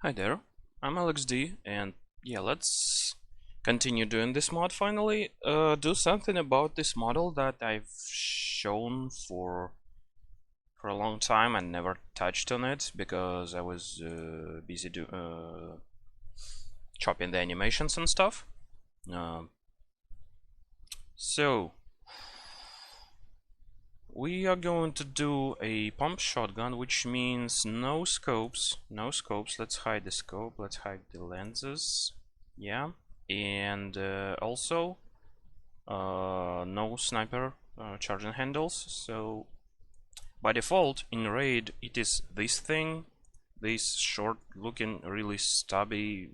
Hi there, I'm LXD, and yeah, let's continue doing this mod finally. Do something about this model that I've shown for a long time and never touched on it because I was busy chopping the animations and stuff. So we are going to do a pump shotgun, which means no scopes. No scopes. Let's hide the scope. Let's hide the lenses. Yeah, and also no sniper charging handles. So by default in raid it is this thing, this short looking, really stubby,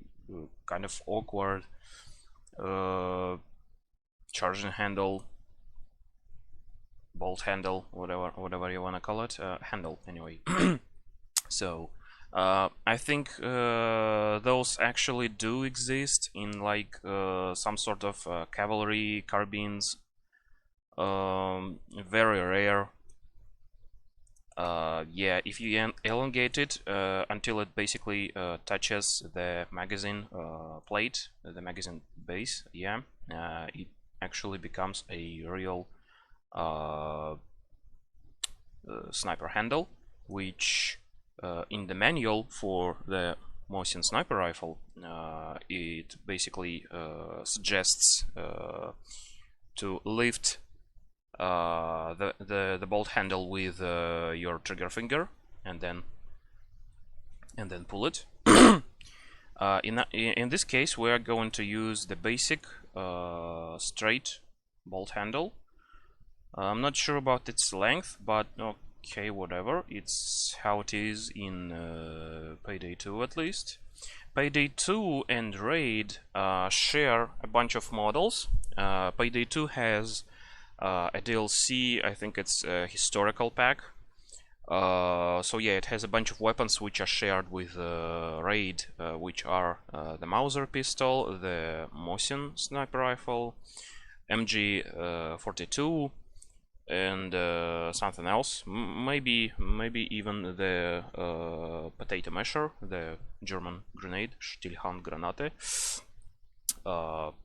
kind of awkward charging handle, bolt handle, whatever you want to call it, handle anyway. So I think those actually do exist in like some sort of cavalry carbines. Very rare. Yeah, if you elongate it until it basically touches the magazine plate, the magazine base, yeah, it actually becomes a real sniper handle, which in the manual for the Mosin sniper rifle, it basically suggests to lift the bolt handle with your trigger finger and then pull it. In this case, we are going to use the basic straight bolt handle. I'm not sure about its length, but okay, whatever. It's how it is in Payday 2 at least. Payday 2 and Raid share a bunch of models. Payday 2 has a DLC, I think it's a historical pack. So yeah, it has a bunch of weapons which are shared with Raid, which are the Mauser pistol, the Mosin sniper rifle, MG42, and something else. Maybe even the potato masher, the German grenade, Stillhandgranate. What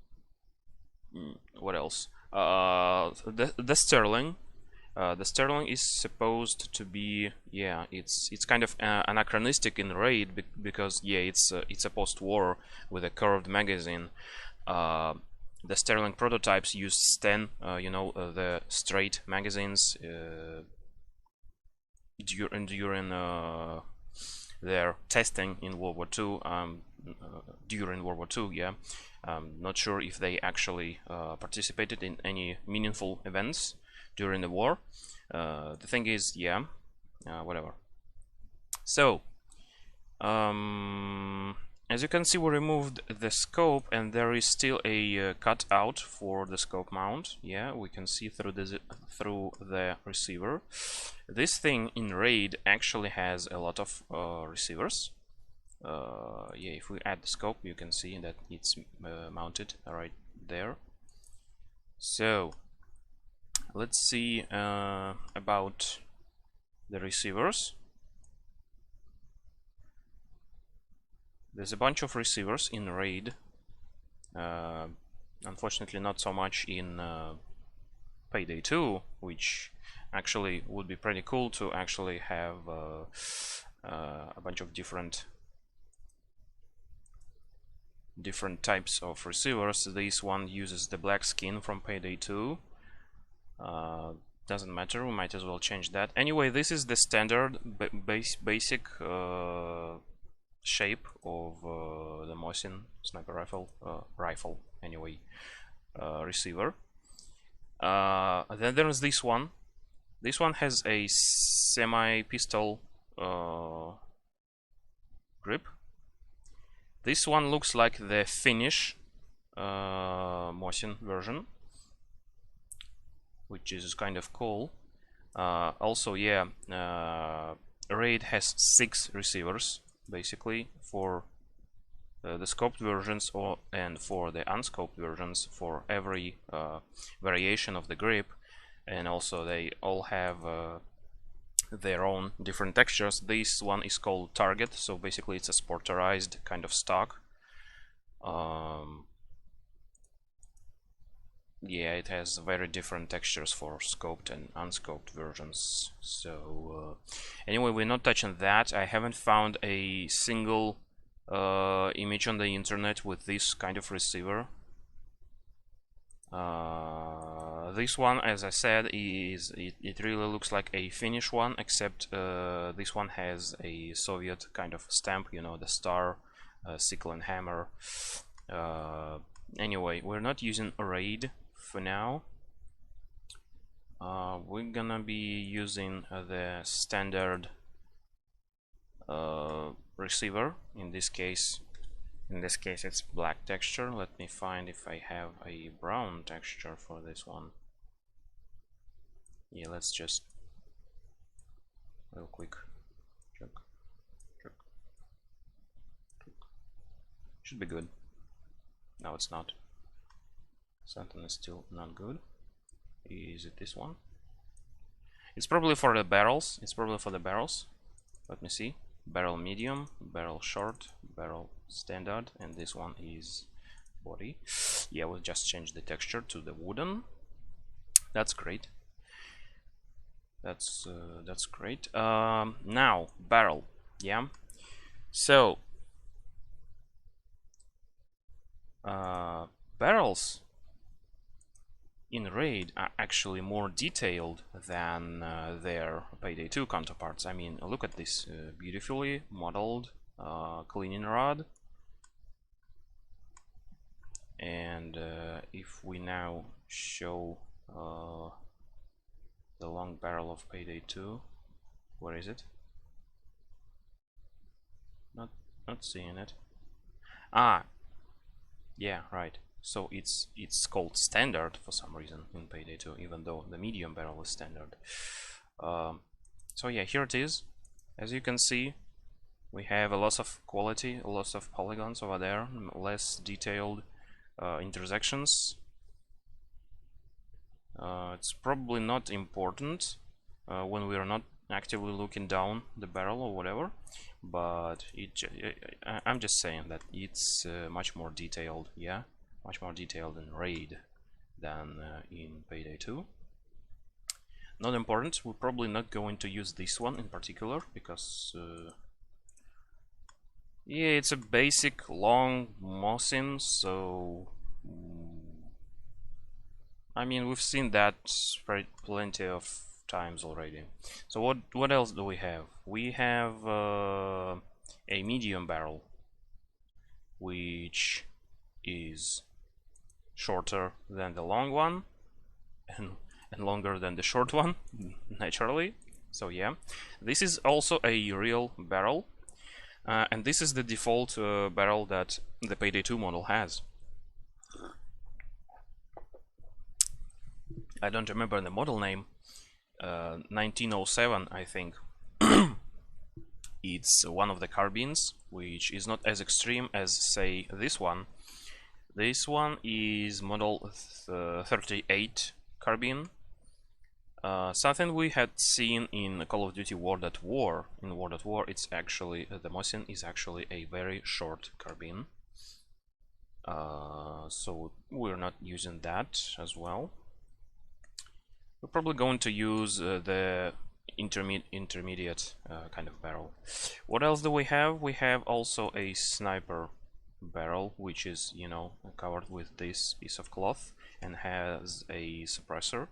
else? The Sterling. The Sterling is supposed to be, yeah, it's kind of anachronistic in Raid because yeah, it's a post-war with a curved magazine. The Sterling prototypes used Sten, the straight magazines during their testing in World War II. During World War II, yeah. Not sure if they actually participated in any meaningful events during the war. The thing is, yeah, whatever. So, as you can see, we removed the scope, and there is still a cutout for the scope mount. Yeah, we can see through the receiver. This thing in Raid actually has a lot of receivers. Yeah, if we add the scope, you can see that it's mounted right there. So let's see about the receivers. There's a bunch of receivers in Raid. Unfortunately, not so much in Payday 2, which actually would be pretty cool to actually have a bunch of different types of receivers. This one uses the black skin from Payday 2. Doesn't matter, we might as well change that. Anyway, this is the standard basic shape of the Mosin sniper rifle anyway, receiver. Then there's this one. This one has a semi-pistol grip. This one looks like the Finnish Mosin version, which is kind of cool. Also, yeah, Raid has 6 receivers basically for the scoped versions, and for the unscoped versions for every variation of the grip, and also they all have their own different textures. This one is called Target, so basically it's a sporterized kind of stock. Yeah, it has very different textures for scoped and unscoped versions. So anyway, we're not touching that. I haven't found a single image on the internet with this kind of receiver. This one, as I said, it really looks like a Finnish one, except this one has a Soviet kind of stamp, you know, the star, sickle and hammer. Anyway, we're not using RAID for now. We're gonna be using the standard receiver. In this case it's black texture. Let me find if I have a brown texture for this one. Yeah, let's just real quick check. Should be good. No, it's not. Something is still not good. Is it this one? It's probably for the barrels. Let me see. Barrel medium, barrel short, barrel standard, and this one is body. Yeah, we'll just change the texture to the wooden. That's great. That's great. Now barrel. Yeah. So barrels in RAID are actually more detailed than their Payday 2 counterparts. I mean, look at this beautifully modeled cleaning rod. And if we now show the long barrel of Payday 2, where is it? Not seeing it. Ah, yeah, right. So it's called standard for some reason in Payday 2, even though the medium barrel is standard. So yeah, here it is. As you can see, we have a lot of quality, a lot of polygons over there, less detailed intersections. It's probably not important when we are not actively looking down the barrel or whatever, but I'm just saying that it's much more detailed. Yeah, much more detailed in RAID than in Payday 2. Not important. We're probably not going to use this one in particular because yeah, it's a basic long Mosin, so I mean, we've seen that plenty of times already. So what else do we have? We have a medium barrel, which is shorter than the long one and longer than the short one, naturally. So yeah, this is also a real barrel, and this is the default barrel that the Payday 2 model has. I don't remember the model name. 1907, I think. It's one of the carbines, which is not as extreme as, say, this one. This one is model 38 carbine. Something we had seen in Call of Duty World at War. In World at War, it's actually the Mosin is actually a very short carbine. So we're not using that as well. We're probably going to use the intermediate kind of barrel. What else do we have? We have also a sniper barrel, which is, you know, covered with this piece of cloth and has a suppressor,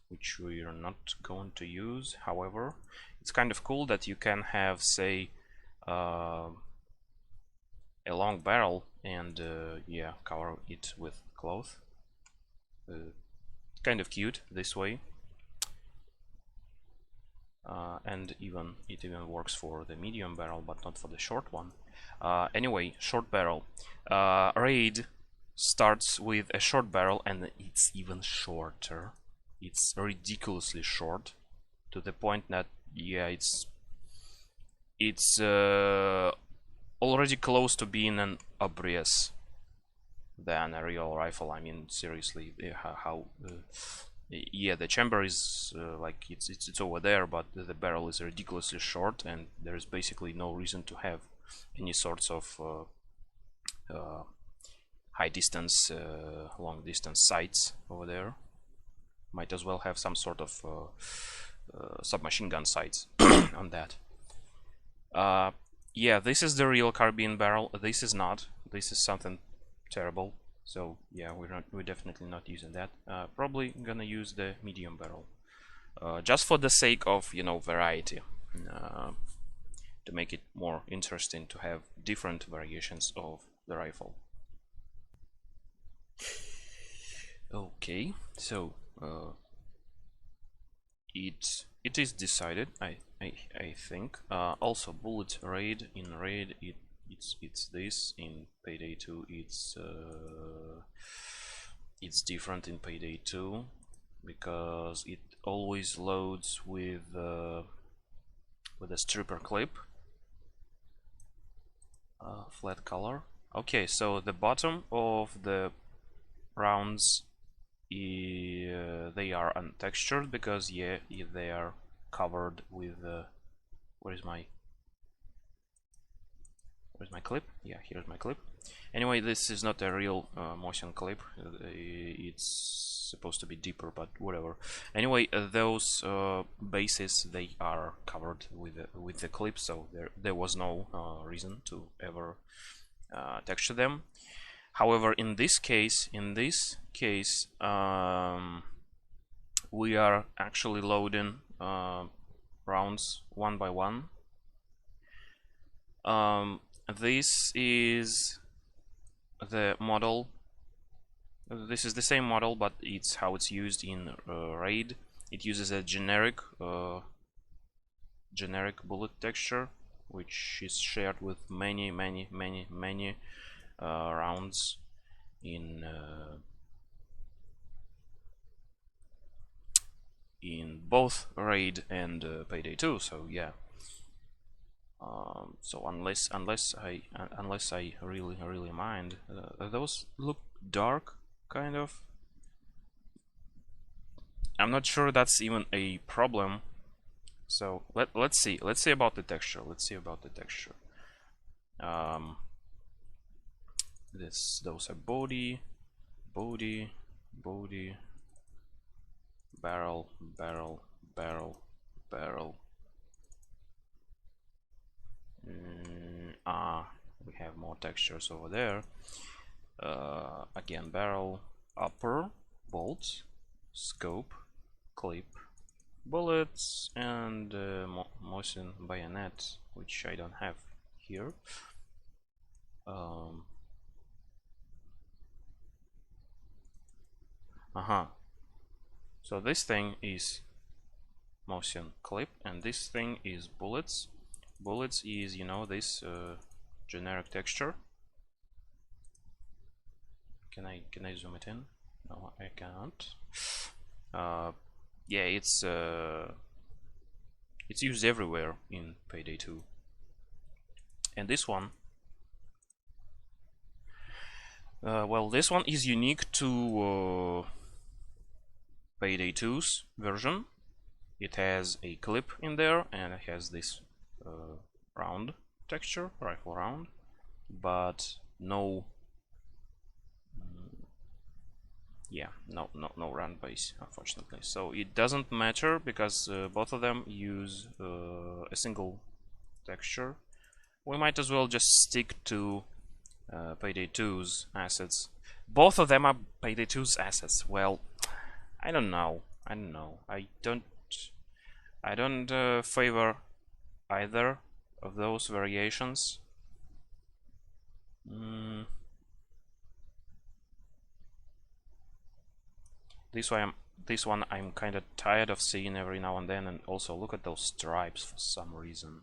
which we are not going to use. However, it's kind of cool that you can have, say, a long barrel and yeah, cover it with cloth. Kind of cute this way. And it even works for the medium barrel, but not for the short one. Anyway, short barrel. RAID starts with a short barrel, and it's even shorter. It's ridiculously short, to the point that, yeah, it's already close to being an obvious than a real rifle. I mean, seriously, how Yeah, the chamber is like it's over there, but the barrel is ridiculously short, and there is basically no reason to have any sorts of high distance, long distance sights over there. Might as well have some sort of submachine gun sights on that. Yeah, this is the real carbine barrel. This is not. This is something terrible. So yeah, we're definitely not using that. Probably gonna use the medium barrel, just for the sake of, you know, variety, to make it more interesting to have different variations of the rifle. Okay, so it is decided. I think. Also, bullet raid in raid it's this. In Payday 2 it's different in Payday 2 because it always loads with a stripper clip, flat color. Okay, so the bottom of the rounds, they are untextured because yeah, they are covered with where's my clip? Yeah, here's my clip. Anyway, this is not a real motion clip. It's supposed to be deeper, but whatever. Anyway, those bases, they are covered with the clip, so there was no reason to ever texture them. However, in this case, we are actually loading rounds one by one. This is the model. This is the same model, but it's how it's used in raid. It uses a generic bullet texture, which is shared with many rounds in both raid and Payday 2. So yeah. So unless I really mind, those look dark, kind of. I'm not sure that's even a problem. So let's see about the texture. Those are body, barrel. We have more textures over there. Again, barrel, upper, bolts, scope, clip, bullets, and motion bayonet, which I don't have here. So this thing is motion clip, and this thing is bullets. Bullets is, you know, this generic texture. Can I zoom it in? No, I can't. Yeah, it's used everywhere in Payday 2. And this one, well, this one is unique to Payday 2's version. It has a clip in there, and it has this round texture, rifle round, but no round base, unfortunately. So it doesn't matter because both of them use a single texture. We might as well just stick to Payday 2's assets. Both of them are Payday 2's assets. Well, I don't know. I don't favor either of those variations. This one I'm kind of tired of seeing every now and then, and also look at those stripes for some reason.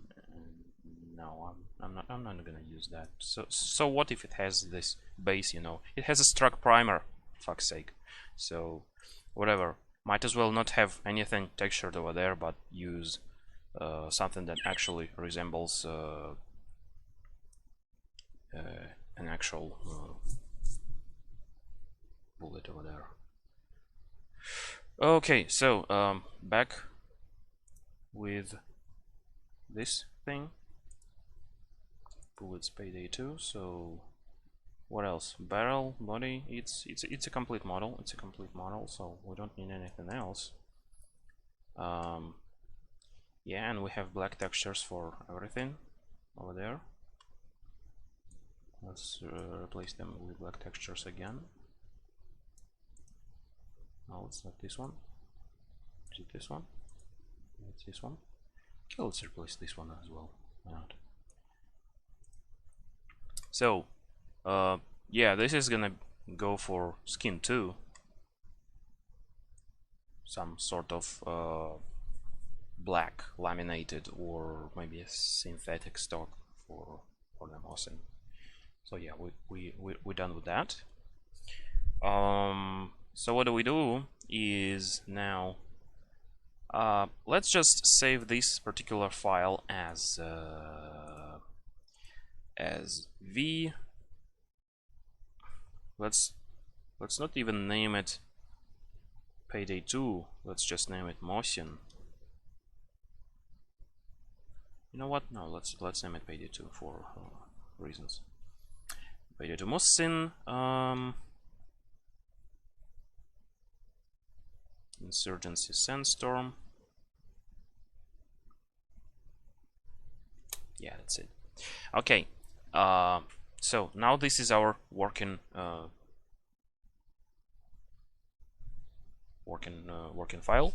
No, I'm not gonna use that. So what if it has this base? You know, it has a struck primer. Fuck's sake. So whatever. Might as well not have anything textured over there, but use something that actually resembles an actual bullet over there. Okay, so back with this thing. Bullets payday 2. So what else? Barrel, body. It's a complete model. It's a complete model. So we don't need anything else. Yeah, and we have black textures for everything over there. Let's replace them with black textures again. No, it's not this one. Is it this one? It's this one. Okay, let's replace this one as well. Why not? So, yeah, this is gonna go for skin 2. Some sort of black laminated or maybe a synthetic stock for the Mosin. So yeah, we're done with that. So what we do is now let's just save this particular file as v. Let's not even name it payday 2. Let's just name it Mosin. You know what? No, let's name it payday 2 for reasons. Payday 2 Mosin. Insurgency Sandstorm. Yeah, that's it. Okay. So now this is our working file.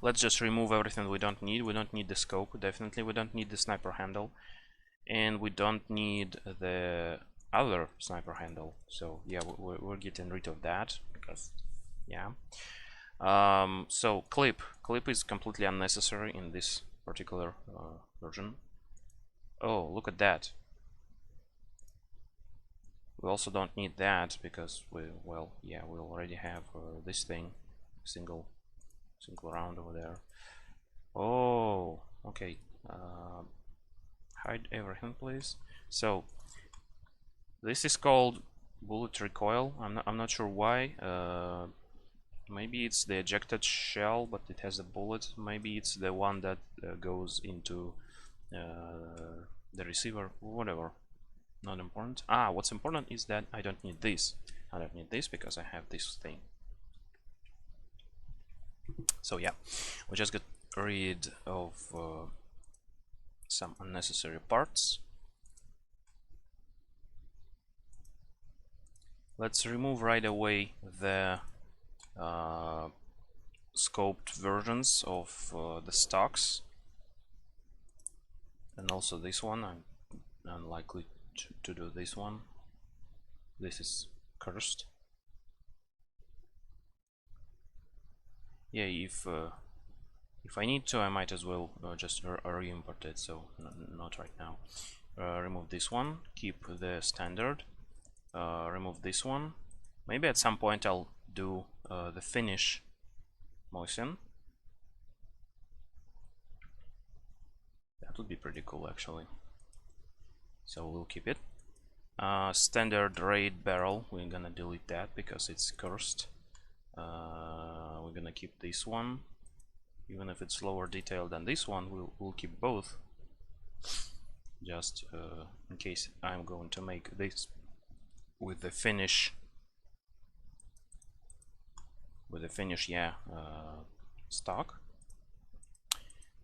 Let's just remove everything we don't need. We don't need the scope, definitely. We don't need the sniper handle, and we don't need the other sniper handle. So yeah, we're getting rid of that because yeah. So clip is completely unnecessary in this particular version. Oh, look at that. We also don't need that because we already have this thing, single round over there. Oh, okay. Hide everything, please. So this is called bullet recoil. I'm not sure why. Maybe it's the ejected shell, but it has a bullet. Maybe it's the one that goes into the receiver. Whatever. Not important. What's important is that I don't need this. I don't need this because I have this thing. So yeah, we just got rid of some unnecessary parts. Let's remove right away the scoped versions of the stocks, and also this one. I'm unlikely to do this one. This is cursed. Yeah, if I need to, I might as well just re-import it. So not right now. Remove this one. Keep the standard. Remove this one. Maybe at some point I'll do the finish Mosin. That would be pretty cool actually. So we'll keep it. Standard raid barrel, we're gonna delete that because it's cursed. We're gonna keep this one, even if it's lower detail than this one. We'll keep both, just in case I'm going to make this with the finish. Yeah, stock.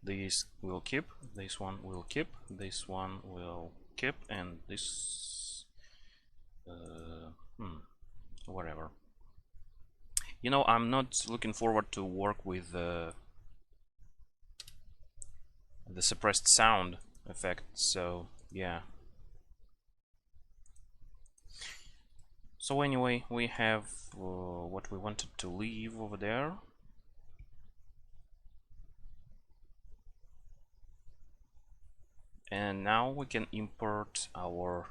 These will keep. This one will keep. This one will keep, and this whatever. You know, I'm not looking forward to work with the suppressed sound effect, so yeah. So anyway, we have what we wanted to leave over there. And now we can import our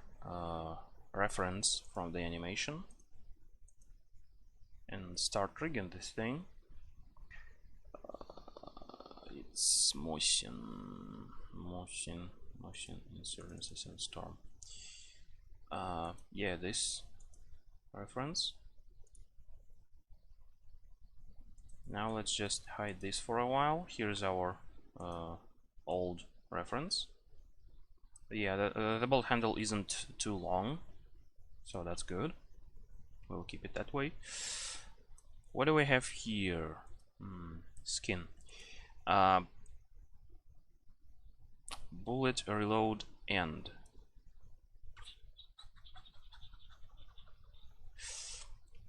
reference from the animation and start rigging this thing. It's Mosin Insurgency Sandstorm. Yeah, this reference. Now let's just hide this for a while. Here's our old reference. Yeah, the bolt handle isn't too long, so that's good. We'll keep it that way. What do we have here? Skin. Bullet reload end.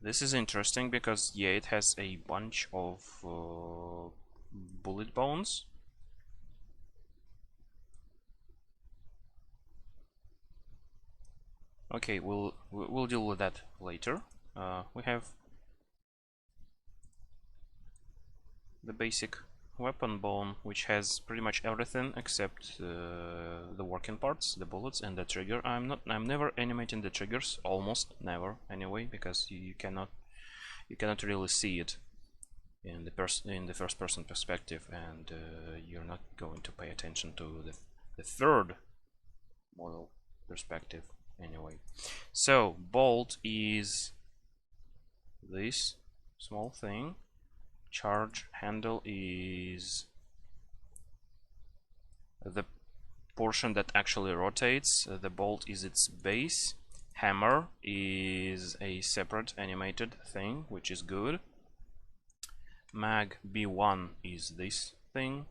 This is interesting because, yeah, it has a bunch of bullet bones. Okay, we'll deal with that later. We have the basic weapon bone, which has pretty much everything except the working parts, the bullets and the trigger. I'm never animating the triggers, almost never anyway, because you cannot really see it in the first person perspective, and you're not going to pay attention to the third model perspective anyway. So bolt is this small thing. Charge handle is the portion that actually rotates. The bolt is its base. Hammer is a separate animated thing, which is good. Mag B1 is this thing.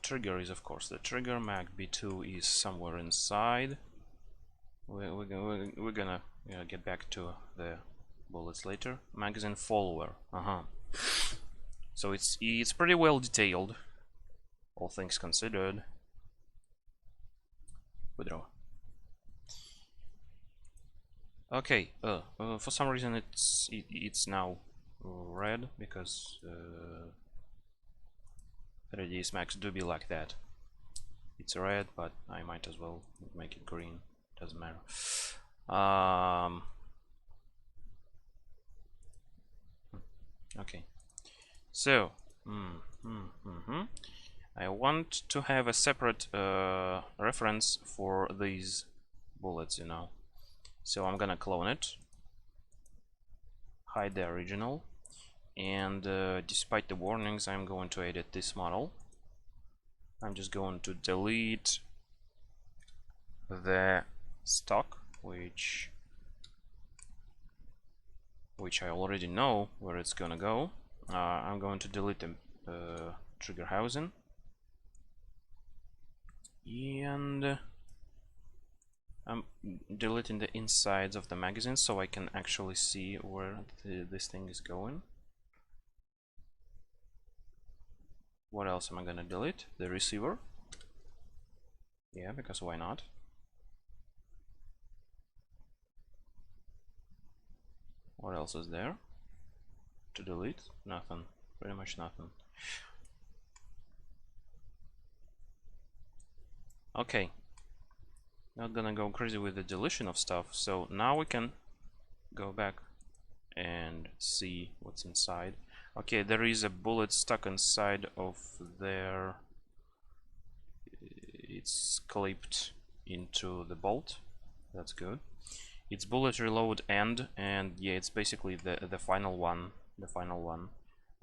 Trigger is of course the trigger. Mag B2 is somewhere inside. We're gonna get back to the bullets later. Magazine follower. So it's pretty well detailed, all things considered. Withdraw. Okay. For some reason it's now red because 3ds Max do be like that. It's red, but I might as well make it green. Doesn't matter. Okay. So, I want to have a separate reference for these bullets, So I'm gonna clone it, hide the original, and despite the warnings, I'm going to edit this model. I'm just going to delete the stock, which I already know where it's gonna go. I'm going to delete the trigger housing, and I'm deleting the insides of the magazine so I can actually see where this thing is going. What else am I gonna delete? The receiver. Yeah, because why not? What else is there to delete? Nothing. Pretty much nothing. Okay. Not gonna go crazy with the deletion of stuff. So now we can go back and see what's inside. Okay, there is a bullet stuck inside of there. It's clipped into the bolt. That's good. It's bullet reload end, and yeah, it's basically the final one.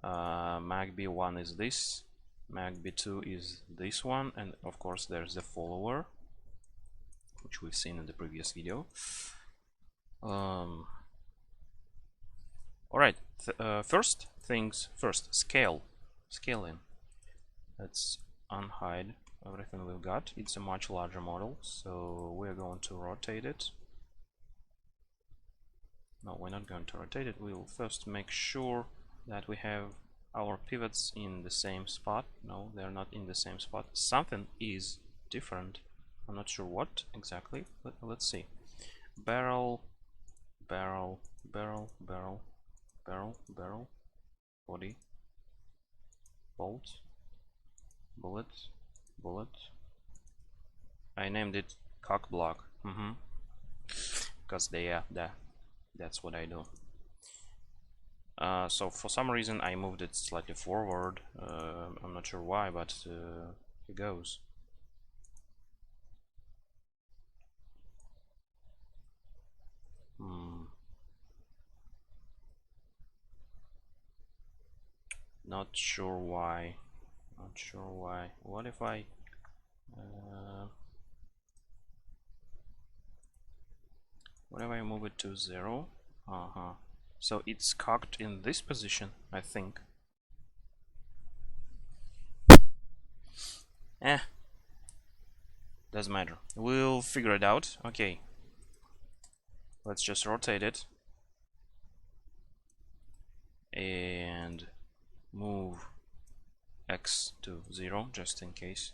Mag B1 is this. Mag B2 is this one, and of course there's the follower, which we've seen in the previous video. Alright, first things first, scaling. Let's unhide everything we've got. It's a much larger model, so we're going to rotate it. No, we're not going to rotate it. We'll first make sure that we have our pivots in the same spot. No, they're not in the same spot. Something is different. I'm not sure what exactly, but let's see. Barrel, barrel, barrel, barrel, barrel, barrel, body, bolt, bullet, bullet. I named it cock block. Because that's what I do. So for some reason I moved it slightly forward. I'm not sure why, but it goes. Not sure why. Not sure why. What if I move it to 0? So it's cocked in this position, I think. Doesn't matter. We'll figure it out. Okay. Let's just rotate it. And move X to 0, just in case.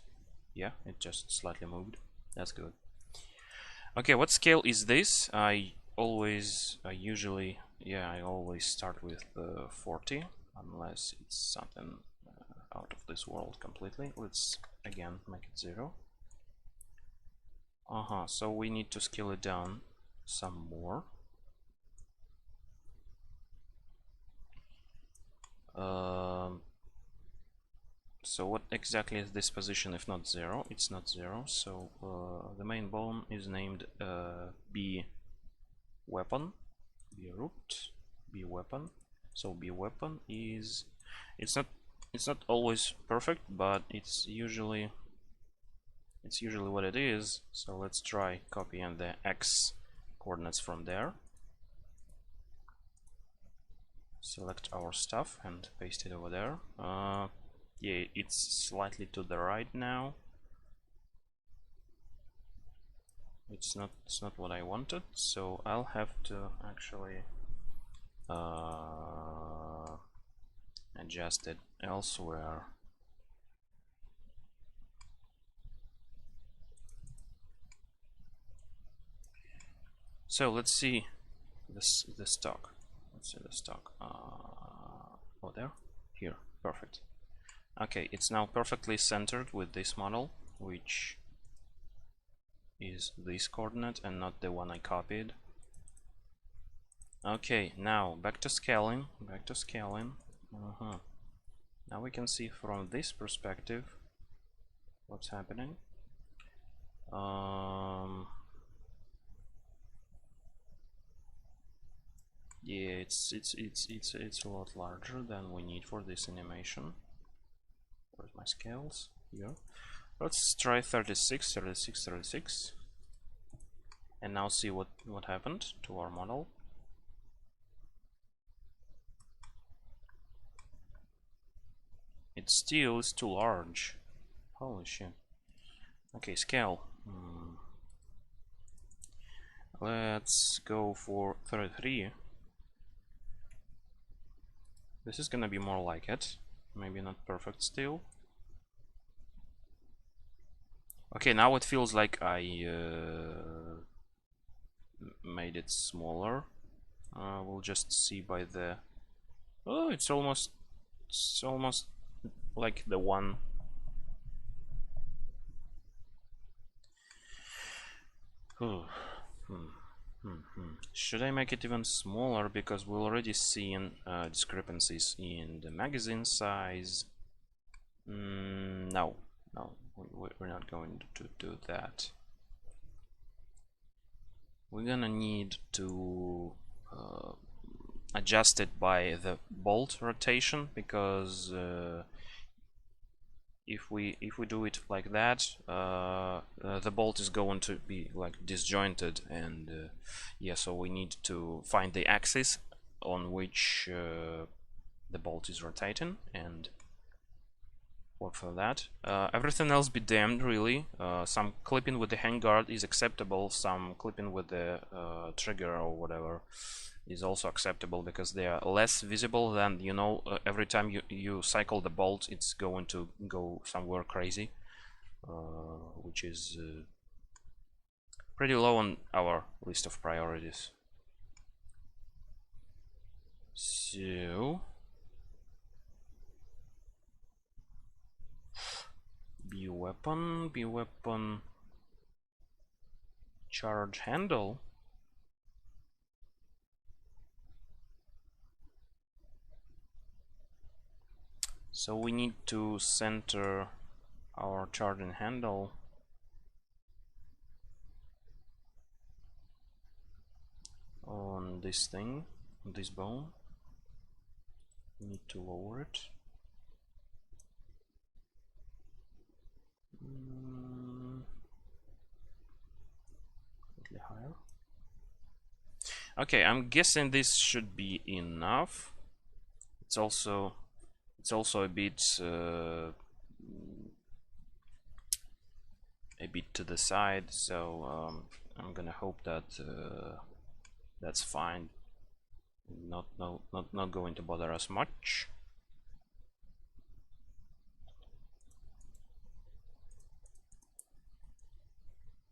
Yeah, it just slightly moved. That's good. Okay, what scale is this? I always start with 40, unless it's something out of this world completely. Let's again make it 0. So we need to scale it down some more. So what exactly is this position if not 0? It's not 0, so the main bone is named B weapon, B root, B weapon. So B weapon is, it's not always perfect, but it's usually what it is. So let's try copying the X coordinates from there. Select our stuff and paste it over there. Yeah, it's slightly to the right now. It's not what I wanted, so I'll have to actually adjust it elsewhere. So let's see the stock. Let's see the stock. Oh, there, here, perfect. Okay, it's now perfectly centered with this model, which is this coordinate and not the one I copied. Okay, now back to scaling. Now we can see from this perspective what's happening. Yeah, it's a lot larger than we need for this animation. Where's my scales? Here. Let's try 36, and now see what happened to our model. It still is too large. Holy shit. Okay, scale. Let's go for 33. This is gonna be more like it. Maybe not perfect still. Okay, now it feels like I made it smaller. We'll just see by the... Oh, it's almost like the one. Should I make it even smaller, because we're already seeing discrepancies in the magazine size? No, we're not going to do that. We're gonna need to adjust it by the bolt rotation, because if we do it like that, the bolt is going to be like disjointed, and yeah, so we need to find the axis on which the bolt is rotating and work for that. Everything else be damned, really. Some clipping with the handguard is acceptable, some clipping with the trigger or whatever is also acceptable, because they are less visible than, you know, every time you cycle the bolt, it's going to go somewhere crazy, which is pretty low on our list of priorities. So B weapon, charge handle. So we need to center our charging handle on this thing, on this bone. We need to lower it. Slightly higher. Okay, I'm guessing this should be enough. It's also a bit to the side, so I'm gonna hope that that's fine. Not going to bother us much.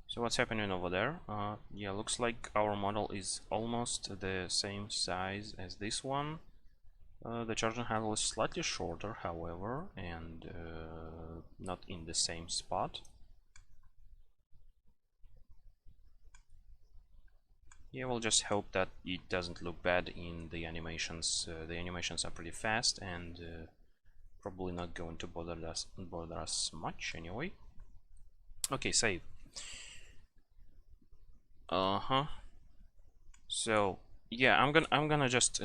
So what's happening over there? Yeah, looks like our model is almost the same size as this one. The charging handle is slightly shorter, however, and not in the same spot. Yeah, we'll just hope that it doesn't look bad in the animations. The animations are pretty fast and probably not going to bother us much anyway. Okay, save. So yeah, I'm gonna just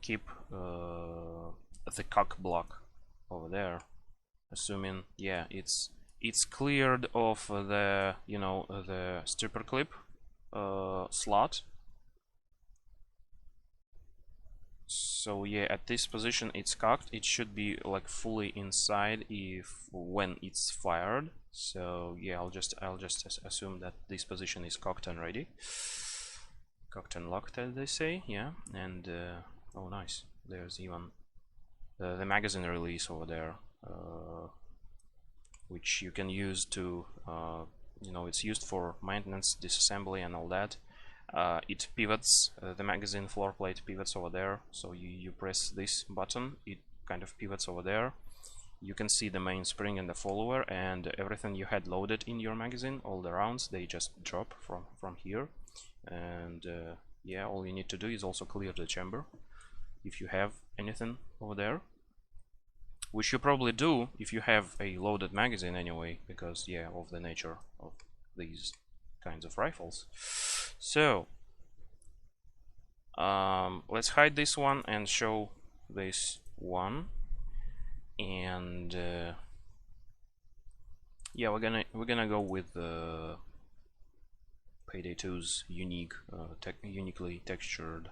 keep the cock block over there, assuming yeah it's cleared of the the stripper clip slot. So yeah, at this position it's cocked. It should be like fully inside when it's fired. So yeah, I'll just assume that this position is cocked and ready. Cocked and locked, as they say. Yeah, and oh nice, there's even the magazine release over there, which you can use to it's used for maintenance, disassembly and all that. It pivots, the magazine floor plate pivots over there, so you press this button, it kind of pivots over there. You can see the main spring and the follower, and everything you had loaded in your magazine, all the rounds, they just drop from here. And yeah, all you need to do is also clear the chamber if you have anything over there, which you probably do if you have a loaded magazine anyway, because yeah, of the nature of these kinds of rifles. So let's hide this one and show this one. And yeah, we're gonna go with p.2's uniquely textured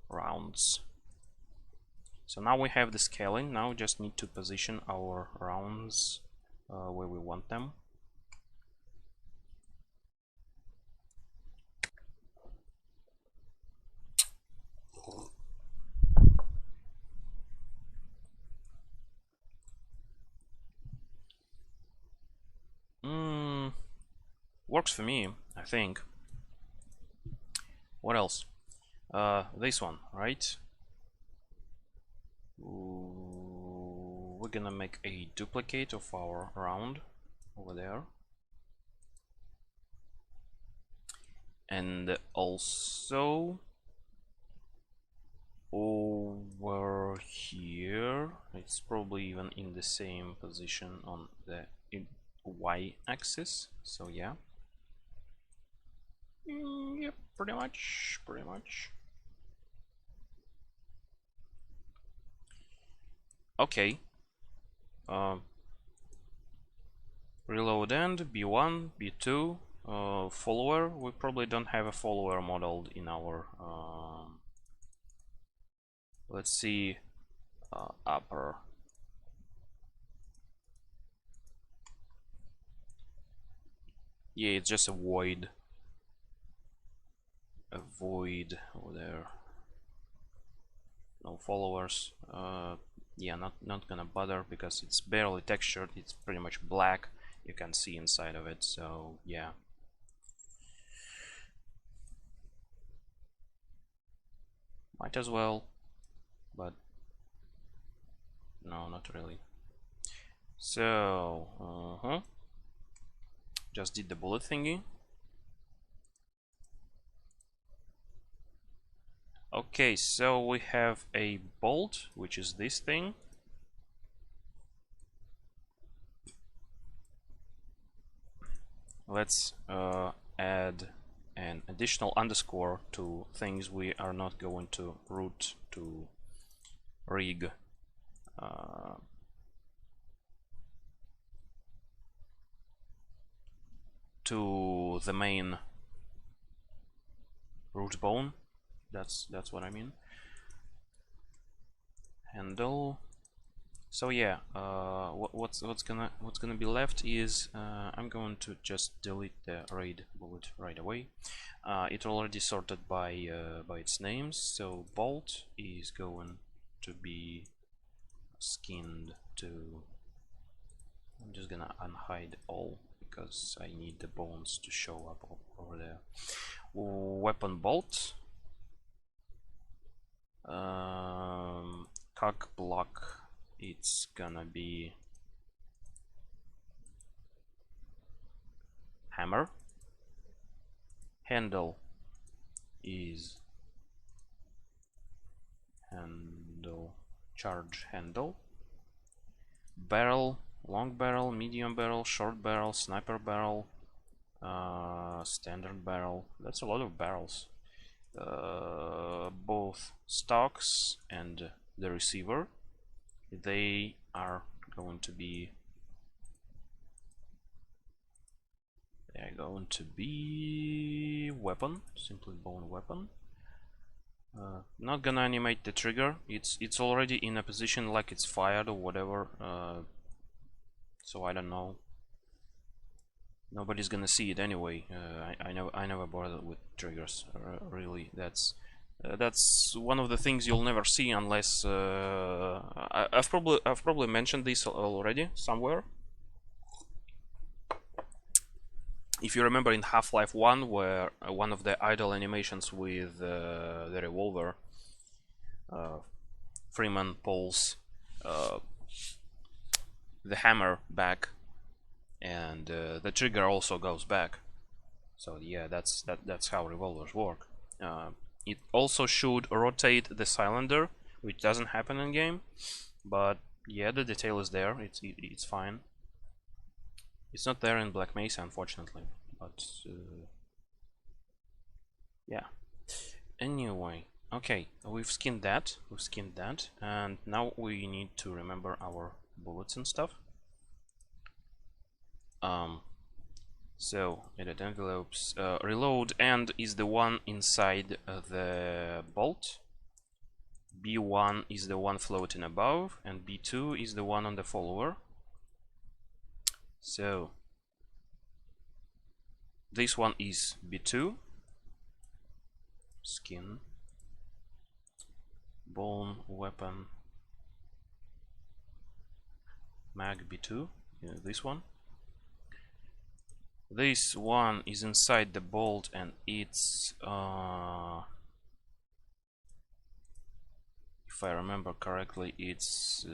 rounds. So now we have the scaling. Now we just need to position our rounds where we want them. Works for me, I think. What else? This one, right? We're gonna make a duplicate of our round over there, and also over here it's probably even in the same position on the y-axis. So yeah, yep, pretty much. Okay, reload end, b1, b2, follower. We probably don't have a follower modeled in our let's see, upper. Yeah, it's just a void over there. No followers. Yeah, not gonna bother because it's barely textured. It's pretty much black. You can see inside of it. So yeah. Might as well, but no, not really. So just did the bullet thingy. Okay, so we have a bolt, which is this thing. Let's add an additional underscore to things we are not going to route to rig. to the main root bone. That's what I mean. Handle. So yeah, what's gonna be left is I'm going to just delete the raid bullet right away. It already sorted by its names, so bolt is going to be skinned to. I'm just gonna unhide all because I need the bones to show up over there. Weapon bolt. Cock block. It's gonna be hammer. Handle is handle, charge handle. Barrel, long barrel, medium barrel, short barrel, sniper barrel, standard barrel. That's a lot of barrels. Both stocks and the receiver, they are going to be weapon, simply bone weapon. Not gonna animate the trigger. It's already in a position like it's fired or whatever. So I don't know. Nobody's gonna see it anyway. I never bothered with triggers. Really, that's one of the things you'll never see unless I've probably mentioned this already somewhere. If you remember in Half-Life 1, where one of the idle animations with the revolver, Freeman pulls the hammer back, and the trigger also goes back. So yeah, that's how revolvers work. It also should rotate the cylinder, which doesn't happen in game, but yeah, the detail is there. It's fine. It's not there in Black Mesa, unfortunately, but yeah. Anyway, okay, we've skinned that, and now we need to remember our bullets and stuff. So edit envelopes. Reload end is the one inside the bolt. B1 is the one floating above, and B2 is the one on the follower. So this one is B2. Skin. Bone weapon. Mag B2. Yeah, this one. This one is inside the bolt, and it's if I remember correctly, it's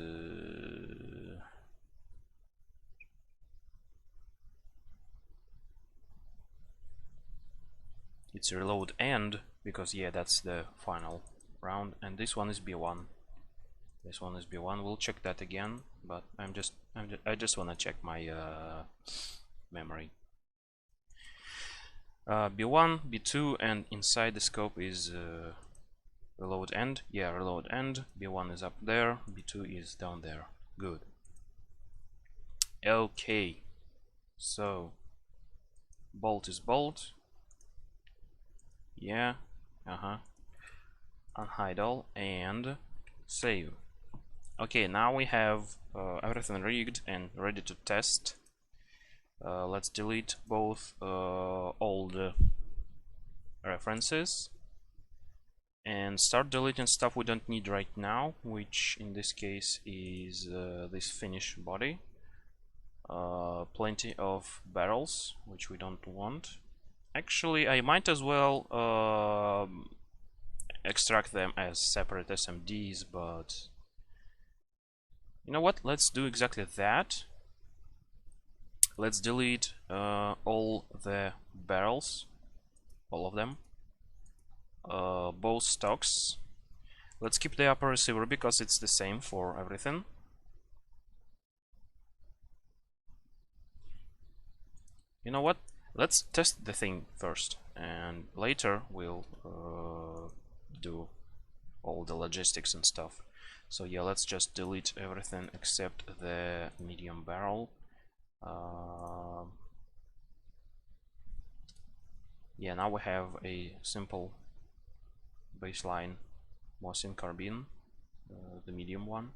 reload end, because yeah, that's the final round, and this one is B1. This one is B1. We'll check that again, but I just want to check my memory. B1, B2, and inside the scope is reload end. Yeah, reload end. B1 is up there, B2 is down there. Good. Okay, so bolt is bolt. Yeah, unhide all and save. Okay, now we have everything rigged and ready to test. Let's delete both old references and start deleting stuff we don't need right now, which in this case is this finish body. Plenty of barrels, which we don't want. Actually, I might as well extract them as separate SMDs, but you know what? Let's do exactly that. Let's delete all the barrels, all of them, both stocks. Let's keep the upper receiver because it's the same for everything. You know what? Let's test the thing first, and later we'll do all the logistics and stuff. So yeah, let's just delete everything except the medium barrel. yeah, now we have a simple baseline Mosin carbine, the medium one.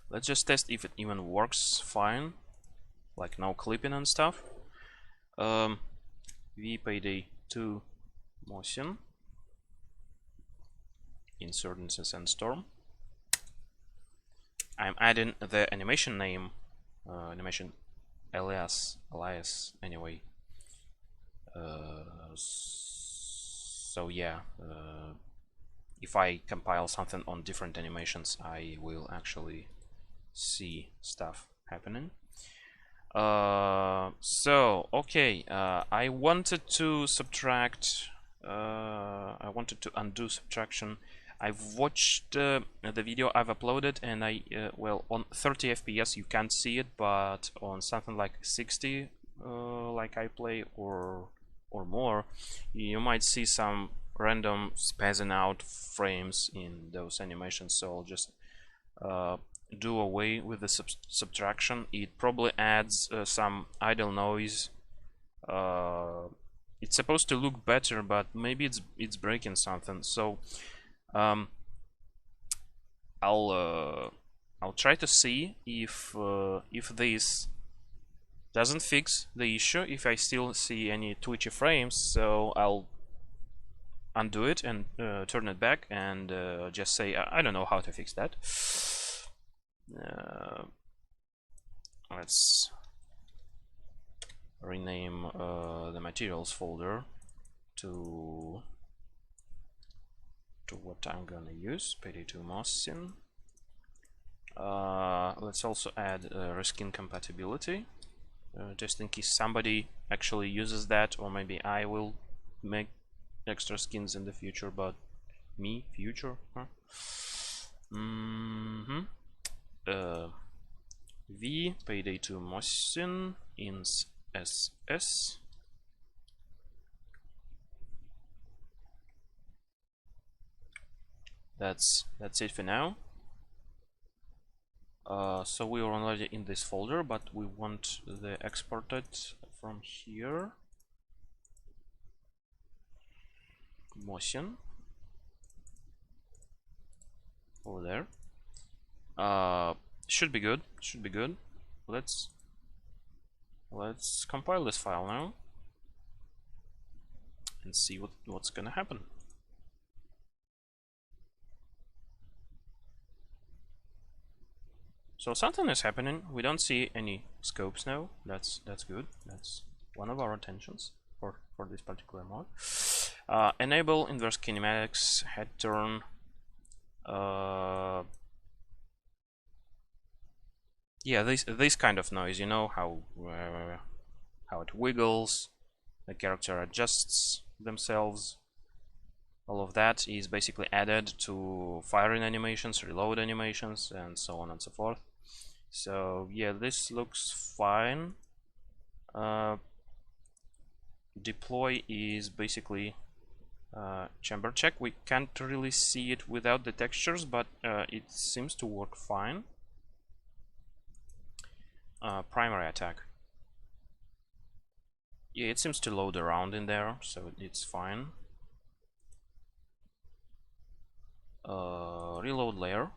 Let's just test if it even works fine, like no clipping and stuff. p.2 Mosin, insert into Sandstorm. I'm adding the animation name, animation alias anyway. So yeah, if I compile something on different animations, I will actually see stuff happening. So okay, I wanted to subtract. I wanted to undo subtraction. I've watched the video I've uploaded, and well, on 30 FPS you can't see it, but on something like 60, like I play, or more, you might see some random spazzing out frames in those animations. So I'll just do away with the subtraction. It probably adds some idle noise. It's supposed to look better, but maybe it's breaking something. So I'll try to see if this doesn't fix the issue, if I still see any twitchy frames. So I'll undo it and turn it back, and just say I don't know how to fix that. Let's rename the materials folder to what I'm gonna use, p.2 Mosin. Let's also add reskin compatibility, just in case somebody actually uses that, or maybe I will make extra skins in the future. But me, future, huh? V p.2 Mosin ins ss. That's it for now. So we are already in this folder, but we want the exported from here. Mosin over there. Should be good. Should be good. Let's compile this file now and see what's gonna happen. So something is happening. We don't see any scopes now. That's good. That's one of our intentions for this particular mod. Enable inverse kinematics, head turn. Yeah, this kind of noise. You know how it wiggles, the character adjusts themselves. All of that is basically added to firing animations, reload animations, and so on and so forth. So yeah, this looks fine. Deploy is basically chamber check. We can't really see it without the textures, but it seems to work fine. Primary attack. Yeah, it seems to load around in there, so it's fine. Reload layer.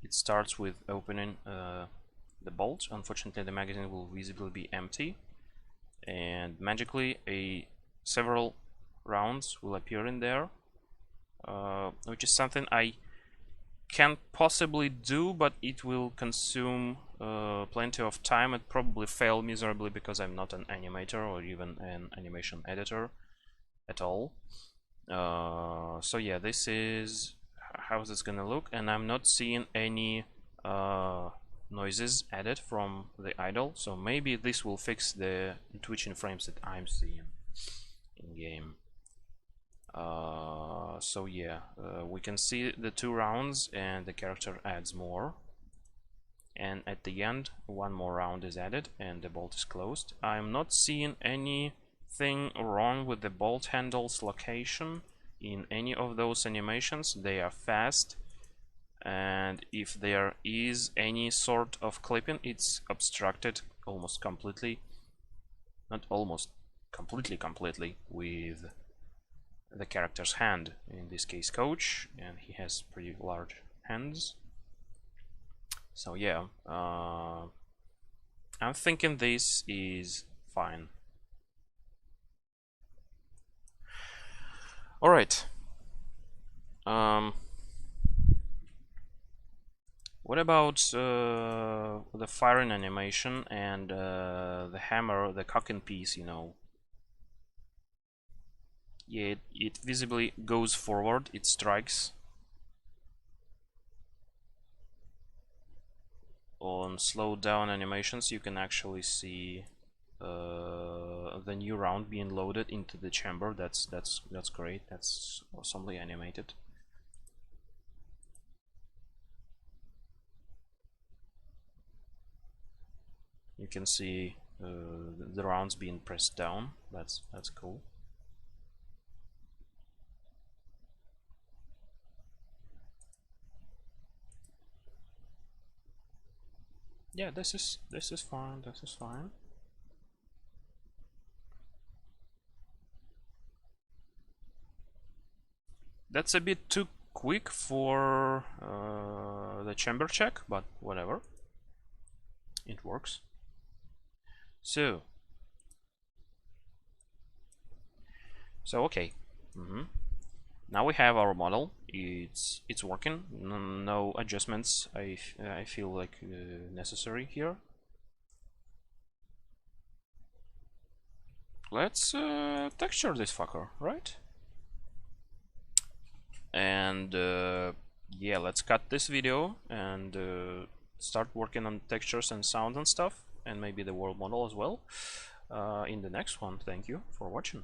It starts with opening the bolt. Unfortunately, the magazine will visibly be empty, and magically several rounds will appear in there, which is something I can't possibly do, but it will consume plenty of time. It probably fail miserably because I'm not an animator or even an animation editor at all. So yeah, this is how this gonna look, and I'm not seeing any noises added from the idle, so maybe this will fix the twitching frames that I'm seeing in game. So yeah, we can see the 2 rounds, and the character adds more, and at the end 1 more round is added and the bolt is closed. I'm not seeing anything wrong with the bolt handles location in any of those animations. They are fast, and if there is any sort of clipping, it's obstructed almost completely. Not almost completely with the character's hand, in this case Coach, and he has pretty large hands. So yeah, I'm thinking this is fine. All right. What about the firing animation and the hammer, the cocking piece, you know? Yeah, it visibly goes forward, it strikes. On slowed down animations, you can actually see the new round being loaded into the chamber. That's great. That's awesomely animated. You can see the rounds being pressed down. That's cool. Yeah, this is fine. This is fine. That's a bit too quick for the chamber check, but whatever. It works. So okay. Now we have our model. It's working. No adjustments I feel like necessary here. Let's texture this fucker, right? And yeah, let's cut this video and start working on textures and sound and stuff, and maybe the world model as well in the next one. Thank you for watching.